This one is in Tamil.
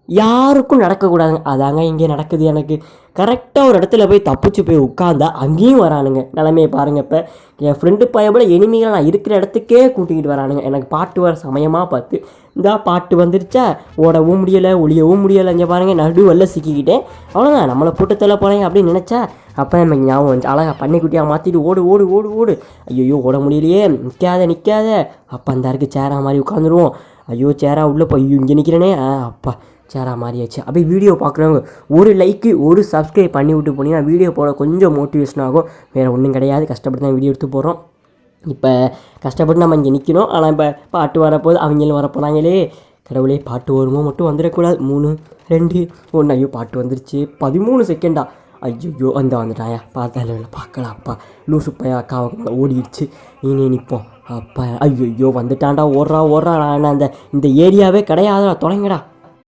யாருக்கும் நடக்கக்கூடாதுங்க. அதாங்க இங்கே நடக்குது எனக்கு. கரெக்டாக ஒரு இடத்துல போய் தப்பிச்சு போய் உட்காந்தா அங்கேயும் வரானுங்க. நிலமையை பாருங்கள். இப்போ என் ஃப்ரெண்டு பையன் எனிமிகளை நான் இருக்கிற இடத்துக்கே கூட்டிக்கிட்டு வரானுங்க. எனக்கு பாட்டு வர சமயமாக பார்த்து இந்த பாட்டு வந்துருச்சா, ஓடவும் முடியலை ஒளியவும் முடியலை. இங்கே பாருங்கள் நடுவல்ல சிக்கிக்கிட்டேன். அவ்வளோதான், நம்மளை போட்டு தள்ள போகிறேங்க அப்படின்னு நினச்சா அப்போ எனக்கு ஞாபகம் வந்துச்சு. அழகா பண்ணிக்குட்டியாக மாற்றிட்டு ஓடு ஓடு ஓடு ஓடு. ஐயோ ஓட முடியலையே, நிற்காத. அப்போ அந்த இருக்கு சேரா மாதிரி உட்காந்துருவோம். ஐயோ சேரா உள்ளே போய் இங்கே நிற்கிறேனே. அப்பா சேரா மாறியாச்சு. அப்படியே வீடியோ பார்க்குறவங்க ஒரு லைக்கு ஒரு சப்ஸ்கிரைப் பண்ணி விட்டு போனீங்கன்னா வீடியோ போட கொஞ்சம் மோட்டிவேஷன் ஆகும். வேறு ஒன்றும் கிடையாது, கஷ்டப்பட்டு தான் வீடியோ எடுத்து போடுறோம். இப்போ கஷ்டப்பட்டு நம்ம இங்கே நிற்கணும். ஆனால் இப்போ பாட்டு வரப்போது அவங்களும் வரப்போனாங்களே. கடவுளே பாட்டு வருமோ மட்டும் வந்துடக்கூடாது. 3 2 1. ஐயோ பாட்டு வந்துருச்சு. 13 செகண்டா. ஐயோ வந்துட்டாயா, பார்த்தாலும் பார்க்கலாம்ப்பா. லூசு பையா அக்காவுக்கு ஓடிடுச்சு. நீ நிற்போம் அப்பா. ஐயோ வந்துட்டான்டா, ஓடுறா. நான் இந்த ஏரியாவே கிடையாதுடா, தொலைங்கடா.